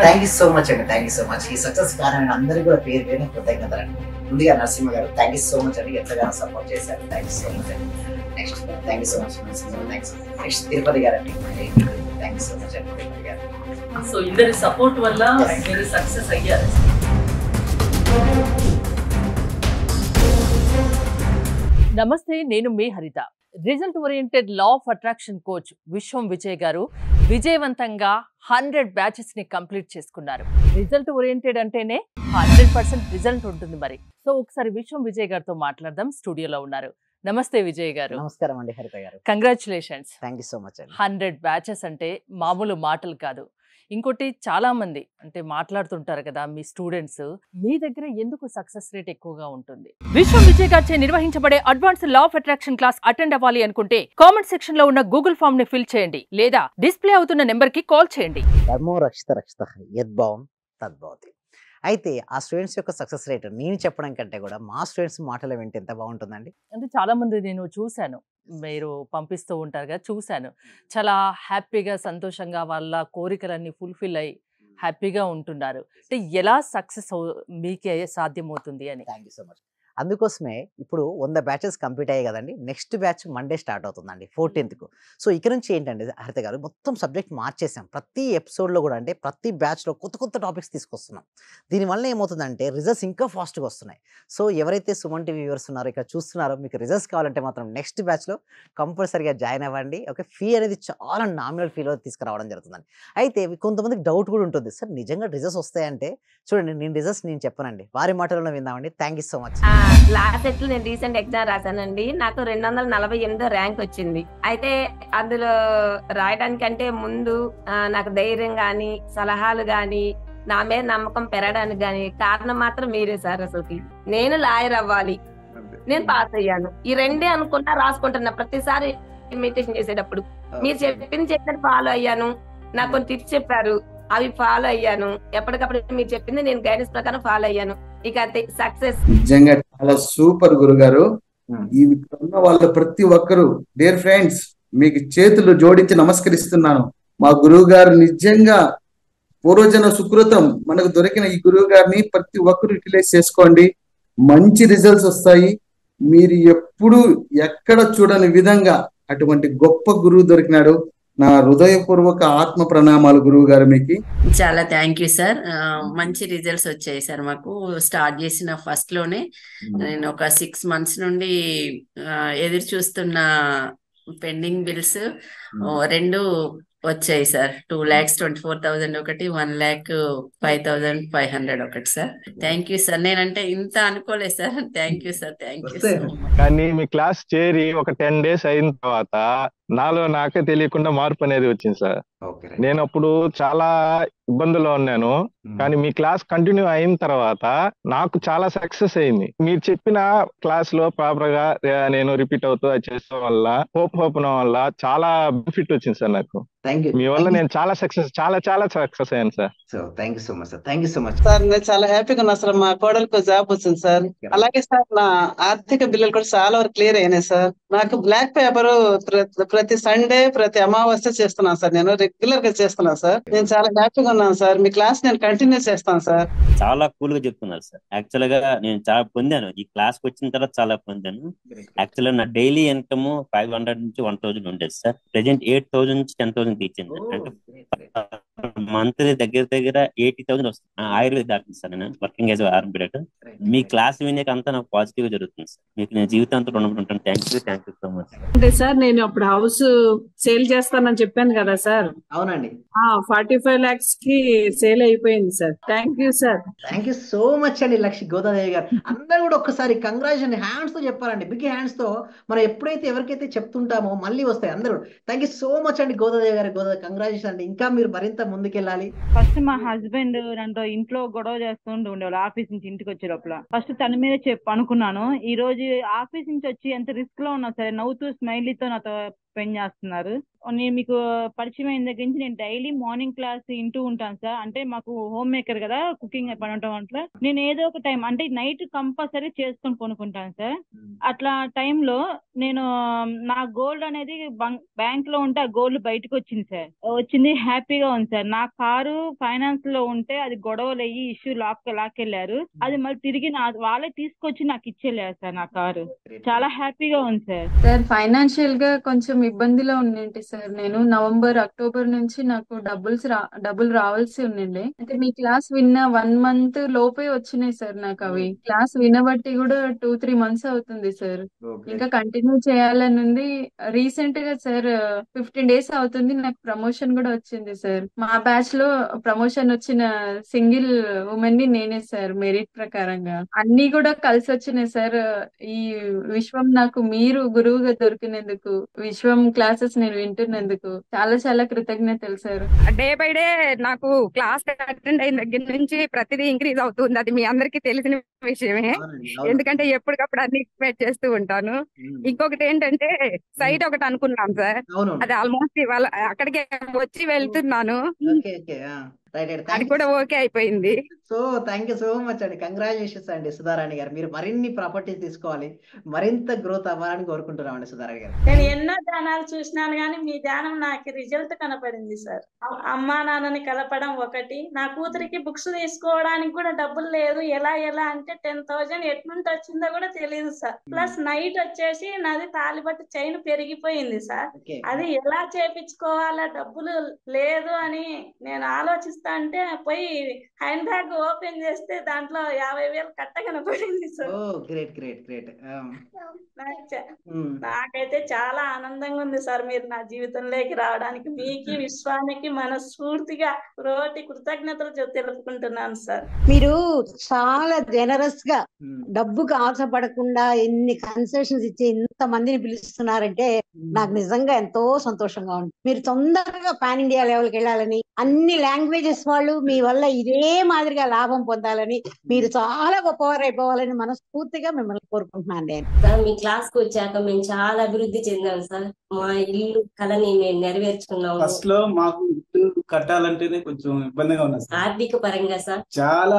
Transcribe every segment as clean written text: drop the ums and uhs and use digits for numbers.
Thank you so much అండి, thank you so much. ఈ success కారణమైన అందరికీ కూడా పేరు పేరు కృతజ్ఞతలు అండి. ముందుగా నరసింహ గారు థ్యాంక్ యూ సో మచ్ అండి, ఎంతగానో సపోర్ట్ చేశారు. థ్యాంక్ యూ సో మచ్ అండి. Next thank you so much Narasimha గారు. నెక్స్ట్ తిరుపతి గారు అండి, థ్యాంక్ యూ సో మచ్ అండి తిరుపతి గారు. సో ఇద్దరి సపోర్ట్ వల్ల మీరు సక్సెస్ అయ్యారు. నమస్తే, నేను మీ హరిత. Result oriented law of attraction coach విశ్వం విజయ్ గారు విజయవంతంగా 100 బ్యాచెస్ ని కంప్లీట్ చేసుకున్నారు. రిజల్ట్ ఓరియంటెడ్ అంటేనే 100% రిజల్ట్ ఉంటుంది మరి. సో ఒకసారి విశ్వం విజయ్ గారితో మాట్లాడదాం. స్టూడియోలో ఉన్నారు. నమస్తే విజయ్ గారు. నమస్కారం అండి హరిత గారు. Congratulations. Thank you so much అండి. 100 బ్యాచెస్ అంటే మామూలు మాటలు కాదు. ఇంకోటి చాలా మంది అంటే మాట్లాడుతుంటారు కదా మీ స్టూడెంట్స్, మీ దగ్గర ఎందుకు సక్సెస్ రేట్ ఎక్కువగా ఉంటుంది? విశ్వం విజయ్ గారిచే నిర్వహించబడే advance law of attraction class attend అవ్వాలి అనుకుంటే కామెంట్ సెక్షన్ లో ఉన్న గూగుల్ ఫామ్ ని ఫిల్ చేయండి, లేదా డిస్ప్లే అవుతున్న నెంబర్ కి కాల్ చేయండి. ధర్మో రక్షిత రక్షిత యద్భావం తద్భవతి. అయితే ఆ స్టూడెంట్స్ యొక్క సక్సెస్ రేట్ నేను చెప్పడం కంటే కూడా మా స్టూడెంట్స్ మాటలు వింటే ఎంత బాగుంటుందండి. అంటే చాలా మంది నేను చూశాను, మీరు పంపిస్తూ ఉంటారు కదా, చూశాను. చాలా హ్యాపీగా సంతోషంగా వాళ్ళ కోరికలన్నీ ఫుల్ఫిల్ అయ్యి హ్యాపీగా ఉంటున్నారు. అంటే ఎలా సక్సెస్ మీకే సాధ్యమవుతుంది అని. Thank you so much. అందుకోసమే ఇప్పుడు 100 బ్యాచెస్ కంప్లీట్ అయ్యాయి కదండి. నెక్స్ట్ బ్యాచ్ మండే స్టార్ట్ అవుతుందండి 14th. సో ఇక్కడ నుంచి ఏంటంటే హరిత గారు మొత్తం సబ్జెక్ట్ మార్చేసాం. ప్రతి ఎపిసోడ్లో కూడా అంటే ప్రతి బ్యాచ్లో కొత్త కొత్త టాపిక్స్ తీసుకొస్తున్నాం. దీనివల్ల ఏమవుతుందంటే రిజల్ట్స్ ఇంకా ఫాస్ట్గా వస్తున్నాయి. సో ఎవరైతే సుమన్ టీవీ వ్యూవర్స్ ఉన్నారో ఇక్కడ చూస్తున్నారో, మీకు రిజల్ట్స్ కావాలంటే మాత్రం నెక్స్ట్ బ్యాచ్లో కంపల్సరీగా జాయిన్ అవ్వండి. ఓకే, ఫీ అనేది చాలా నామినల్ ఫీలో తీసుకురావడం జరుగుతుందండి. అయితే కొంతమందికి డౌట్ కూడా ఉంటుంది, సార్ నిజంగా రిజల్ట్స్ వస్తాయంటే చూడండి, నేను రిజల్ట్స్ నేను చెప్పనండి, వారి మాటల్లో విందామండి. Thank you so much. Last ఎట్లు నేను రీసెంట్ ఎగ్జామ్ రాశానండి. నాకు 248 ర్యాంక్ వచ్చింది. అయితే అందులో రాయడానికంటే ముందు నాకు ధైర్యం గాని, సలహాలు గాని, నా మీద నమ్మకం పెరగడానికి గాని కారణం మాత్రం మీరే సార్. అసలు నేను లాయర్ అవ్వాలి, నేను పాస్ అయ్యాను. ఈ రెండే అనుకున్నా రాసుకుంటున్నా. ప్రతిసారి మెడిటేషన్ చేసేటప్పుడు మీరు చెప్పినట్టు ఫాలో అయ్యాను. నాకు కొన్ని టిప్స్ చెప్పారు, అవి ఫాలో అయ్యాను. ఎప్పటికప్పుడు మీరు చెప్పింది నేను గైడెన్స్ ప్రకారం ఫాలో అయ్యాను. ఇక సక్సెస్. నిజంగా చాలా సూపర్ గురుగారు. ఈ ఉన్న వాళ్ళ ప్రతి ఒక్కరు డియర్ ఫ్రెండ్స్, మీకు చేతులు జోడించి నమస్కరిస్తున్నాను. మా గురువు గారు నిజంగా పూర్వజన సుకృతం. మనకు దొరికిన ఈ గురువు గారిని ప్రతి ఒక్కరు యూటిలైజ్ చేసుకోండి, మంచి రిజల్ట్స్ వస్తాయి. మీరు ఎప్పుడు ఎక్కడ చూడని విధంగా అటువంటి గొప్ప గురువు దొరికినాడు. నా హృదయపూర్వక ఆత్మ ప్రణామాలు గురువు గారు మీకు. చాలా థ్యాంక్ యూ సార్. మంచి రిజల్ట్స్ వచ్చాయి సార్. మాకు స్టార్ట్ చేసిన ఫస్ట్ లోనే నేను ఒక 6 months నుండి ఎదురు చూస్తున్న పెండింగ్ బిల్స్ 2 వచ్చాయి సార్. 2,24,000 ఒకటి, 1,05,500 ఒకటి సార్. Thank you sir. నేనంటే ఇంత అనుకోలేదు sir. Thank you sir, thank you sir. కానీ మీ క్లాస్ చేరి ఒక 10 days అయిన తర్వాత నాలో నాకే తెలియకుండా మార్పు అనేది వచ్చింది సార్. నేను అప్పుడు చాలా ఇబ్బందుల్లో ఉన్నాను, కానీ మీ క్లాస్ కంటిన్యూ అయిన తర్వాత నాకు చాలా సక్సెస్ అయింది. మీరు చెప్పిన క్లాస్ లో ప్రాపర్ గా నేను రిపీట్ అవుతూ చేసడం వల్ల, హోప్ వల్ల చాలా బెనిఫిట్ వచ్చింది సార్ నాకు. మీ వల్ల నేను చాలా సక్సెస్ అయ్యాను sir. Thank you so much sir. Thank you so much sir. నేను చాలా హ్యాపీగా ఉన్నా సార్. మా కోడలకు జాబ్ వచ్చింది సార్. అలాగే సార్ నా ఆర్థిక బిల్లులు కూడా చాలా వరకు క్లియర్ అయినాయి సార్. నాకు బ్లాక్ పేపర్ ప్రతి సండే, ప్రతి అమావాస్య చేస్తున్నాను సార్. నేను రెగ్యులర్ గా చేస్తున్నాను సార్. నేను చాలా హ్యాపీగా ఉన్నాను సార్. మీ క్లాస్ నేను కంటిన్యూ చేస్తాను సార్. చాలా కూల్ గా చెప్తున్నారు సార్. యాక్చువల్ గా నేను చాలా పొందాను, ఈ క్లాస్ కి వచ్చిన తర్వాత చాలా పొందాను. యాక్చువల్ గా నా డైలీ ఇన్కమ్ 500 నుంచి 1,000 ఉండేది సార్. ప్రెసెంట్ 8,000 నుంచి 10,000 తీర్చింది. అంటే మంత్లీ దగ్గర 80,000 వస్తుంది. ఆయుర్వేద డాక్టర్ సార్, నేను వర్కింగ్ యాజ్ ఆర్బిడేటర్. మీ క్లాస్ వినేక అంతా నాకు పాజిటివ్ గా జరుగుతుంది సార్. మీకు నేను జీవితాంతం రుణపడి ఉంటాను. Thank you so much. అంటే సార్ నేను అప్పుడు హౌస్ సేల్ చేస్తానని చెప్పాను కదా సార్. అవునండి. 45 lakhs కి సేల్ అయిపోయింది sir. Thank you sir. Thank you so much అండి లక్ష్మి గోదాదేవి గారు. అందరూ కూడా ఒక్కసారి కంగ్రాచులేషన్ హ్యాండ్స్ తో చెప్పాలండి, బిగ్ హ్యాండ్స్ తో. మనం ఎప్పుడైతే ఎవరికైతే చెప్తుంటామో మళ్ళీ వస్తాయి అందరూ. థ్యాంక్ యూ సో మచ్ అండి గోదాదేవి గారు. కంగ్రాచులేషన్ అండి. ఇంకా మీరు మరింత ముందుకెళ్ళాలి. ఫస్ట్ మా హస్బెండ్ నాతో ఇంట్లో గొడవ చేస్తుంటూ ఉండేవాళ్ళు. ఆఫీస్ నుంచి ఇంటికి వచ్చే లోపల ఫస్ట్ తన మీద అనుకున్నాను. ఈ రోజు ఆఫీస్ నుంచి వచ్చి ఎంత రిస్క్ లో ఉన్నా సరే నవ్వుతూ స్మైలీతో నాతో స్పెండ్ చేస్తున్నారు. నేను మీకు పరిచయం అయిన దగ్గర నుంచి నేను డైలీ మార్నింగ్ క్లాస్ వింటూ ఉంటాను సార్. అంటే మాకు హోమ్ మేకర్ కదా, కుకింగ్ పని వంటలో నేను ఏదో ఒక టైం అంటే నైట్ కంపల్సరీ చేసుకొని కొనుక్కుంటాను సార్. అట్లా టైంలో నేను నా గోల్డ్ అనేది బ్యాంక్ లో ఉంటే ఆ గోల్డ్ బయటకు వచ్చింది సార్. వచ్చింది, హ్యాపీగా ఉంది సార్. నా కారు ఫైనాన్స్ లో ఉంటే అది గొడవలు అయ్యి ఇష్యూ లాక్కెళ్లారు. అది మళ్ళీ తిరిగి వాళ్ళే తీసుకొచ్చి నాకు ఇచ్చేళ్ళారు సార్. నా కారు చాలా హ్యాపీగా ఉంది సార్. సార్ ఫైనాన్షియల్ గా కొంచెం ఇబ్బందిలో ఉండింటి సార్. నేను నవంబర్ అక్టోబర్ నుంచి నాకు డబ్బులు రావాల్సి ఉండింది. అయితే మీ క్లాస్ విన్న 1 month లోపే వచ్చినాయి సార్ నాకు అవి. క్లాస్ వినబట్టి కూడా 2-3 months అవుతుంది సార్. ఇంకా కంటిన్యూ చేయాలని ఉంది. రీసెంట్ గా సార్ 15 days అవుతుంది నాకు ప్రమోషన్ కూడా వచ్చింది సార్. మా బ్యాచ్ లో ప్రమోషన్ వచ్చిన సింగిల్ ఉమెన్ ని నేనే సార్. మెరిట్ ప్రకారంగా అన్ని కూడా కలిసి వచ్చినాయి సార్. ఈ విశ్వం నాకు మీరు గురువుగా దొరికినందుకు, విశ్వం క్లాసెస్ నేను వింటున్నందుకు చాలా చాలా కృతజ్ఞతలు సార్. డే బై డే నాకు క్లాస్ అటెండ్ అయిన దగ్గర నుంచి ప్రతిదీ ఇంక్రీజ్ అవుతుంది. అది మీ అందరికీ తెలిసిన విషయమే, ఎందుకంటే ఎప్పటికప్పుడు అన్ని ఎక్స్పెక్ట్ చేస్తూ ఉంటాను. ఇంకొకటి ఏంటంటే సైట్ ఒకటి అనుకున్నాం సార్, అది ఆల్మోస్ట్ ఇవాళ అక్కడికే వచ్చి వెళ్తున్నాను. అది కూడా ఓకే అయిపోయింది. So thank you so much అండి. కంగ్రాచులేషన్స్ అండి సుధారాణి గారు. మీరు మరిన్ని ప్రాపర్టీస్ తీసుకోవాలి, మరింత గ్రోత్ అవ్వాలని కోరుకుంటున్నామండి సుధారాణి గారు. నేను ఎన్నో ధ్యానాలు చూసినాను కానీ మీ ధ్యానం నాకు రిజల్ట్ కనపడింది సార్. అమ్మా నాన్నని కలపడం ఒకటి, నా కూతురికి బుక్స్ తీసుకోవడానికి కూడా డబ్బులు లేదు. ఎలా అంటే 10,000 ఎట్నుంటి వచ్చిందో కూడా తెలియదు సార్. ప్లస్ నైట్ వచ్చేసి నాది తాలిబట్టు చైన్ పెరిగిపోయింది సార్. అది ఎలా చేపించుకోవాలా, డబ్బులు లేదు అని నేను ఆలోచిస్తా అంటే పోయి హ్యాండ్ బ్యాగ్ ఓపెన్ చేస్తే దాంట్లో 50,000 కట్ట కనపడింది సార్. నాకైతే చాలా ఆనందంగా ఉంది సార్ మీరు నా జీవితంలోకి రావడానికి. మీకు విశ్వానికి మనస్ఫూర్తిగా కృతజ్ఞతలు తెలుపుకుంటున్నాను సార్. మీరు చాలా జనరస్ గా డబ్బుకు ఆశపడకుండా ఎన్ని కన్సెషన్స్ ఇచ్చి ఇంత మందిని పిలుస్తున్నారంటే నాకు నిజంగా ఎంతో సంతోషంగా ఉంది. మీరు తొందరగా పాన్ ఇండియా లెవెల్కి వెళ్ళాలని, అన్ని లాంగ్వేజెస్ వాళ్ళు మీ వల్ల ఇదే మాదిరిగా లాభం పొందాలని, మీరు చాలా గొప్పవారు అయిపోవాలని మనస్ఫూర్తిగా మిమ్మల్ని కోరుకుంటున్నాను నేను. సార్ మీ క్లాస్ కు వచ్చాక మేము చాలా అభివృద్ధి చెందాం సార్. మా ఇల్లు కళని మేము నెరవేర్చుకున్నాము. ఫస్ట్ లో మాకు ఇల్లు కట్టాలంటేనే కొంచెం ఇబ్బందిగా ఉన్నా సార్. ఆర్థిక పరంగా సార్ చాలా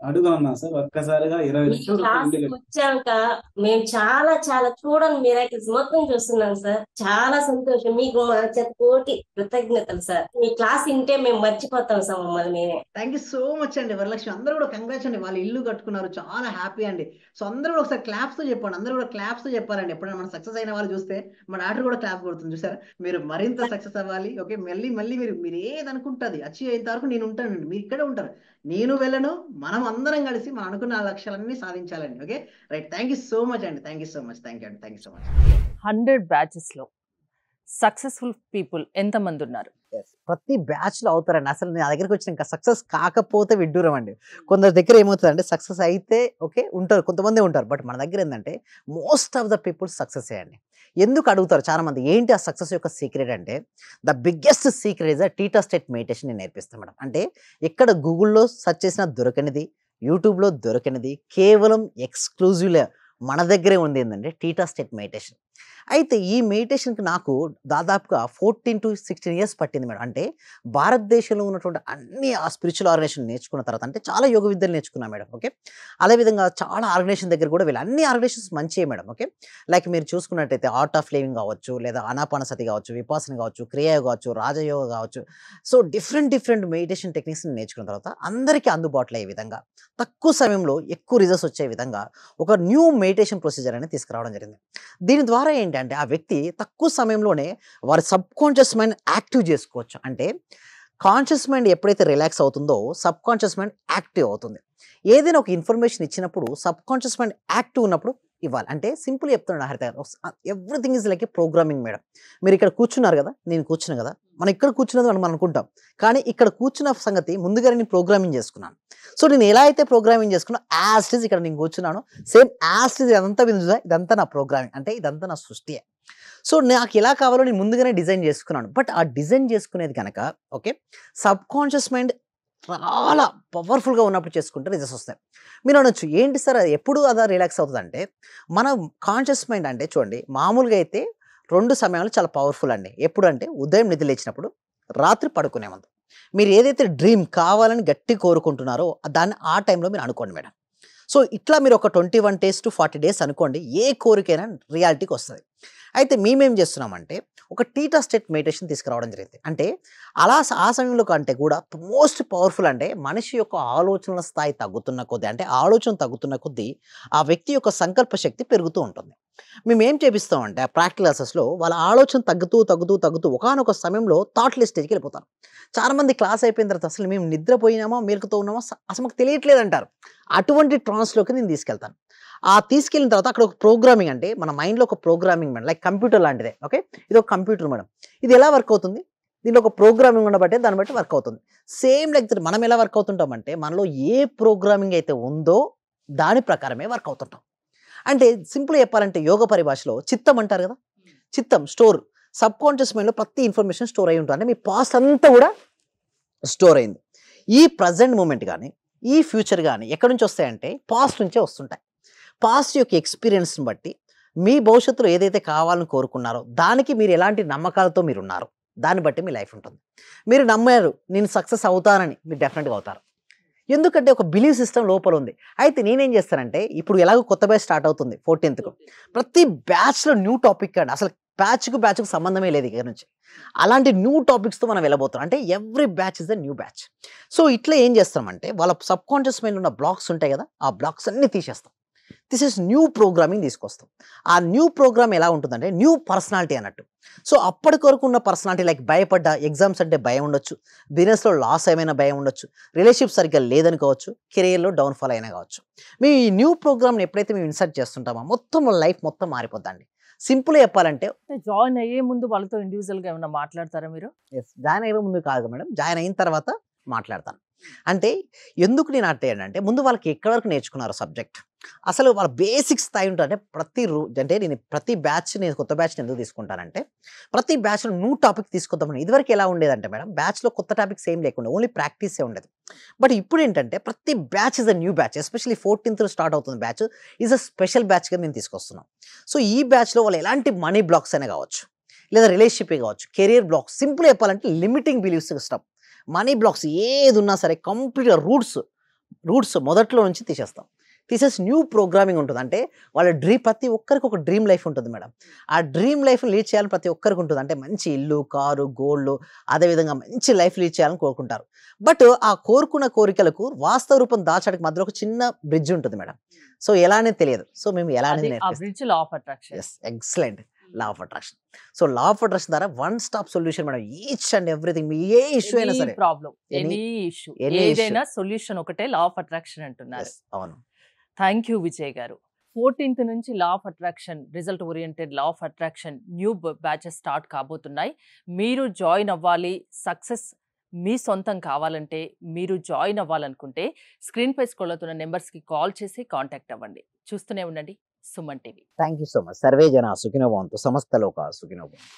అడుగా ఉన్నా సార్. ఒక్కసారిగా 20 లక్షలు వచ్చాక మేము చాలా చూడని మిరాకిల్స్ మొత్తం చూస్తున్నాం సార్. చాలా సంతోషం. మీకు మా కోటి కృతజ్ఞతలు సార్. మీ క్లాస్ వింటే మేము మర్చిపోతాం సార్ మమ్మల్ని మేమే. థ్యాంక్ యూ సో మచ్ అండి వరలక్ష్మి. అందరూ కూడా కంగ్రాట్స్ అండి, వాళ్ళు ఇల్లు కట్టుకున్నారు, చాలా హ్యాపీ అండి. సో అందరూ కూడా ఒకసారి క్లాప్స్ తో చెప్పండి, అందరూ కూడా క్లాప్స్ తో చెప్పాలండి. ఎప్పుడైనా మనం సక్సెస్ అయిన వాళ్ళు చూస్తే మన డాక్టర్ కూడా క్లాప్ కొడుతుంది చూసారా. మీరు మరింత సక్సెస్ అవ్వాలి. ఓకే, మళ్ళీ మీరు ఏదనుకుంటుంది అచీవ్ అయిన వరకు నేను ఉంటానండి, మీరు ఇక్కడే ఉంటారు, నేను వెళ్ళను. మనం అందరం కలిసి మనం అనుకున్న లక్ష్యాలన్నీ సాధించాలండి. Okay right, thank you so much అండి. Thank you so much. Thank you అండి. Thank you so much. 100 batches లో సక్సెస్ఫుల్ పీపుల్ ఎంతమంది ఉన్నారు? ప్రతి బ్యాచ్ లో అవుతారండి. అసలు నా దగ్గరికి వచ్చిన ఇంకా సక్సెస్ కాకపోతే విడ్డూరం అండి. కొందరి దగ్గర ఏమవుతుందంటే సక్సెస్ అయితే ఓకే ఉంటారు, కొంతమంది ఉంటారు. బట్ మన దగ్గర ఏంటంటే most of the people success అయ్యండి. ఎందుకు అడుగుతారు చాలా మంది, ఏంటి ఆ సక్సెస్ యొక్క సీక్రెట్ అంటే the biggest secret is theta state meditation. నేను నేర్పిస్తాను మేడం. అంటే ఎక్కడ గూగుల్లో సెర్చ్ చేసినా దొరకనిది, యూట్యూబ్లో దొరకనిది, కేవలం ఎక్స్క్లూజివ్గా మన దగ్గరే ఉంది ఏంటంటే టీటా స్టేట్ మెడిటేషన్. అయితే ఈ మెడిటేషన్కి నాకు దాదాపుగా 14 to 16 years పట్టింది మేడం. అంటే భారతదేశంలో ఉన్నటువంటి అన్ని ఆ స్పిరిచువల్ ఆర్గనైజేషన్ నేర్చుకున్న తర్వాత, అంటే చాలా యోగ విద్యలు నేర్చుకున్నాను మేడం. ఓకే, అదేవిధంగా చాలా ఆర్గనైజేషన్ దగ్గర కూడా వెళ్ళి, అన్ని ఆర్గనైజేషన్స్ మంచియే మేడం. ఓకే, లైక్ మీరు చూసుకున్నట్టయితే ఆర్ట్ ఆఫ్ లివింగ్ కావచ్చు, లేదా ఆనాపానసతి కావచ్చు, విపాసన కావచ్చు, క్రియాయోగ కావచ్చు, రాజయోగ కావచ్చు. సో డిఫరెంట్ మెడిటేషన్ టెక్నిక్స్ నేర్చుకున్న తర్వాత అందరికీ అందుబాటులో అయ్యే విధంగా, తక్కువ సమయంలో ఎక్కువ రిజల్ట్స్ వచ్చే విధంగా ఒక న్యూ మెడిటేషన్ ప్రొసీజర్ అనేది తీసుకురావడం జరిగింది. దీని ద్వారా ఏంటంటే ఆ వ్యక్తి తక్కువ సమయంలోనే వారి సబ్ కాన్షియస్ మైండ్ యాక్టివ్ చేసుకోవచ్చు. అంటే కాన్షియస్ మైండ్ ఎప్పుడైతే రిలాక్స్ అవుతుందో సబ్ కాన్షియస్ మైండ్ యాక్టివ్ అవుతుంది. ఏదైనా ఒక ఇన్ఫర్మేషన్ ఇచ్చినప్పుడు సబ్ కాన్షియస్ మైండ్ యాక్టివ్ ఉన్నప్పుడు ఇవ్వాలి. అంటే సింపుల్ చెప్తున్నాడు హరిత గారు, everything is like A programming madam. మీరు ఇక్కడ కూర్చున్నారు కదా, నేను కూర్చున్నా కదా, మనం ఇక్కడ కూర్చున్నది మనం అనుకుంటాం, కానీ ఇక్కడ కూర్చున్న సంగతి ముందుగా నేను ప్రోగ్రామింగ్ చేసుకున్నాను. సో నేను ఎలా అయితే ప్రోగ్రామింగ్ చేసుకున్నా యాజ్ ఇట్ ఈజ్ ఇక్కడ నేను కూర్చున్నాను, సేమ్ యాజ్ ఇట్ ఈజ్ ఇదంతా విందుదా, ఇదంతా నా ప్రోగ్రామింగ్, అంటే ఇదంతా నా సృష్టియే. సో నాకు ఎలా కావాలో నేను ముందుగానే డిజైన్ చేసుకున్నాను. బట్ ఆ డిజైన్ చేసుకునేది కనుక ఓకే సబ్ కాన్షియస్ మైండ్ చాలా పవర్ఫుల్గా ఉన్నప్పుడు చేసుకుంటే రిజల్ట్స్ వస్తాయి. మీరు అనొచ్చు ఏంటి సార్ ఎప్పుడు అదా రిలాక్స్ అవుతుంది అంటే, మన కాన్షియస్ మైండ్ అంటే చూడండి, మామూలుగా అయితే 2 సమయాలు చాలా పవర్ఫుల్ అండి. ఎప్పుడంటే ఉదయం నిద్ర లేచినప్పుడు, రాత్రి పడుకునే ముందు. మీరు ఏదైతే డ్రీమ్ కావాలని గట్టి కోరుకుంటున్నారో దాన్ని ఆ టైంలో మీరు అనుకోండి మేడం. సో ఇట్లా మీరు ఒక 21 days to 40 days అనుకోండి, ఏ కోరికైనా రియాలిటీకి వస్తుంది. అయితే మేమేం చేస్తున్నామంటే ఒక టీటా స్టేట్ మెడిటేషన్ తీసుకురావడం జరిగింది. అంటే అలా ఆ సమయంలో కంటే కూడా మోస్ట్ పవర్ఫుల్ అంటే మనిషి యొక్క ఆలోచనల స్థాయి తగ్గుతున్న కొద్దీ, అంటే ఆలోచన తగ్గుతున్న కొద్దీ ఆ వ్యక్తి యొక్క సంకల్ప శక్తి పెరుగుతూ ఉంటుంది. మేము ఏం చేపిస్తామంటే ఆ ప్రాక్టికల్ క్లాసెస్లో వాళ్ళ ఆలోచన తగ్గుతూ ఒకానొక సమయంలో థాట్లెస్ స్టేజ్కి వెళ్ళిపోతారు. చాలామంది క్లాస్ అయిపోయిన తర్వాత అసలు మేము నిద్రపోయినామా మేలుకుతో ఉన్నామా అసలు మాకు తెలియట్లేదు అంటారు. అటువంటి ట్రాన్స్లోకి నేను తీసుకెళ్తాను. ఆ తీసుకెళ్ళిన తర్వాత అక్కడ ఒక ప్రోగ్రామింగ్, అంటే మన మైండ్లో ఒక ప్రోగ్రామింగ్ మేడం, లైక్ కంప్యూటర్ లాంటిదే. ఓకే, ఇది ఒక కంప్యూటర్ మేడం. ఇది ఎలా వర్క్ అవుతుంది, దీంట్లో ఒక ప్రోగ్రామింగ్ ఉండబట్టే దాన్ని బట్టి వర్క్ అవుతుంది. సేమ్ లైక్ మనం ఎలా వర్క్ అవుతుంటామంటే మనలో ఏ ప్రోగ్రామింగ్ అయితే ఉందో దాని ప్రకారమే వర్క్ అవుతుంటాం. అంటే సింపుల్ చెప్పాలంటే యోగ పరిభాషలో చిత్తం అంటారు కదా, చిత్తం స్టోర్, సబ్ కాన్షియస్ మైండ్లో ప్రతి ఇన్ఫర్మేషన్ స్టోర్ అయి ఉంటుంది. అంటే మీ పాస్ట్ అంతా కూడా స్టోర్ అయింది. ఈ ప్రజెంట్ మూమెంట్ కానీ ఈ ఫ్యూచర్ కానీ ఎక్కడి నుంచి వస్తాయంటే పాస్ట్ నుంచే వస్తుంటాయి. పాస్ట్ యొక్క ఎక్స్పీరియన్స్ని బట్టి మీ భవిష్యత్తులో ఏదైతే కావాలని కోరుకున్నారో దానికి మీరు ఎలాంటి నమ్మకాలతో మీరు ఉన్నారో దాన్ని బట్టి మీ లైఫ్ ఉంటుంది. మీరు నమ్మారు నేను సక్సెస్ అవుతానని, మీరు డెఫినెట్గా అవుతారు. ఎందుకంటే ఒక బిలీవ్ సిస్టమ్ లోపల ఉంది. అయితే నేనేం చేస్తానంటే ఇప్పుడు ఎలాగో కొత్త బ్యాచ్ స్టార్ట్ అవుతుంది 14th. ప్రతి బ్యాచ్లో న్యూ టాపిక్ అండి, అసలు బ్యాచ్కు సంబంధమే లేదు ఇక్కడ నుంచి. అలాంటి న్యూ టాపిక్స్తో మనం వెళ్ళబోతున్నాం. అంటే every batch is the new batch. So ఇట్లా ఏం చేస్తామంటే వాళ్ళ సబ్ కాన్షియస్ మైండ్ ఉన్న బ్లాక్స్ ఉంటాయి కదా, ఆ బ్లాక్స్ అన్ని తీసేస్తాం. దిస్ ఇస్ న్యూ ప్రోగ్రామింగ్ తీసుకొస్తాం. ఆ న్యూ ప్రోగ్రామ్ ఎలా ఉంటుందంటే న్యూ పర్సనాలిటీ అన్నట్టు. సో అప్పటి వరకు ఉన్న పర్సనాలిటీ లైక్ భయపడ్డ, ఎగ్జామ్స్ అంటే భయం ఉండొచ్చు, బిజినెస్లో లాస్ ఏమైనా భయం ఉండొచ్చు, రిలేషన్షిప్ సరిగ్గా లేదని కావచ్చు, కెరియర్లో డౌన్ఫాల్ అయినా కావచ్చు. మేము ఈ న్యూ ప్రోగ్రామ్ని ఎప్పుడైతే మేము ఇన్సర్ట్ చేస్తుంటామో మొత్తం లైఫ్ మొత్తం మారిపోద్దండి. సింపుల్ చెప్పాలంటే జాయిన్ అయ్యే ముందు వాళ్ళతో ఇండివిజువల్గా ఏమైనా మాట్లాడతారా మీరు? జాయిన్ అయ్యే ముందు కాదు మేడం, జాయిన్ అయిన తర్వాత మాట్లాడతాను. అంటే ఎందుకు నేను అంటే ముందు వాళ్ళకి ఎక్కడి వరకు నేర్చుకున్నారు సబ్జెక్ట్, అసలు వాళ్ళ బేసిక్ స్థాయి ఉంటుంది. అంటే నేను ప్రతి బ్యాచ్, నేను కొత్త బ్యాచ్ని ఎందుకు తీసుకుంటానంటే ప్రతి బ్యాచ్లో న్యూ టాపిక్ తీసుకొద్దామని. ఇదివరకు ఎలా ఉండేదంటే మేడం బ్యాచ్లో కొత్త టాపిక్స్ ఏం లేకుండా ఓన్లీ ప్రాక్టీసే ఉండేది. బట్ ఇప్పుడు ఏంటంటే ప్రతి batch is a new batch. Especially 14th start అవుతుంది బ్యాచ్, ఈజ్ అ స్పెషల్ బ్యాచ్గా మేము తీసుకొస్తున్నాం. సో ఈ బ్యాచ్లో వాళ్ళు ఎలాంటి మనీ బ్లాక్స్ అయినా కావచ్చు, లేదా రిలేషన్షిప్ కావచ్చు, కెరియర్ బ్లాక్స్, సింపుల్ చెప్పాలంటే limiting beliefs stop, money blocks ఏది ఉన్నా సరే కంప్లీట్గా రూట్స్ మొదట్లో నుంచి తీసేసి న్యూ ప్రోగ్రామింగ్ ఉంటుంది. అంటే వాళ్ళ ప్రతి ఒక్కరికి ఒక డ్రీమ్ లైఫ్ ఉంటుంది మేడం. ఆ డ్రీమ్ లైఫ్ని లీడ్ చేయాలని ప్రతి ఒక్కరికి ఉంటుంది. అంటే మంచి ఇల్లు, కారు, గోల్డ్, అదేవిధంగా మంచి లైఫ్ లీడ్ చేయాలని కోరుకుంటారు. బట్ ఆ కోరుకున్న కోరికలకు వాస్తవ రూపం దాచడానికి మధ్యలో ఒక చిన్న బ్రిడ్జ్ ఉంటుంది మేడం. సో ఎలా అనేది తెలియదు. సో మేము ఎలా అనేది excellent law of attraction. So law of attraction ద్వారా one stop solution madam. Each and everything, మీ ఏ ఇష్యూ అయినా సరే, ప్రాబ్లం, ఎనీ ఇష్యూ, ఏదైనా సొల్యూషన్ ఒకటే లా ఆఫ్ అట్రాక్షన్ అంటున్నారు. అవును. థ్యాంక్ యూ విజయ్ గారు. 14th నుంచి లా of attraction, result oriented law of attraction new batches start కాబోతున్నాయి. మీరు జాయిన్ అవ్వాలి, సక్సెస్ మీ సొంతం కావాలంటే, మీరు జాయిన్ అవ్వాలనుకుంటే స్క్రీన్ పై స్క్రోల్ అవుతున్న నెంబర్స్కి కాల్ చేసి కాంటాక్ట్ అవ్వండి. చూస్తూనే ఉండండి Suman TV. Thank you so much. Survey జన సుఖినో భవంతు, సమస్త లోకా సుఖినో భవంతు.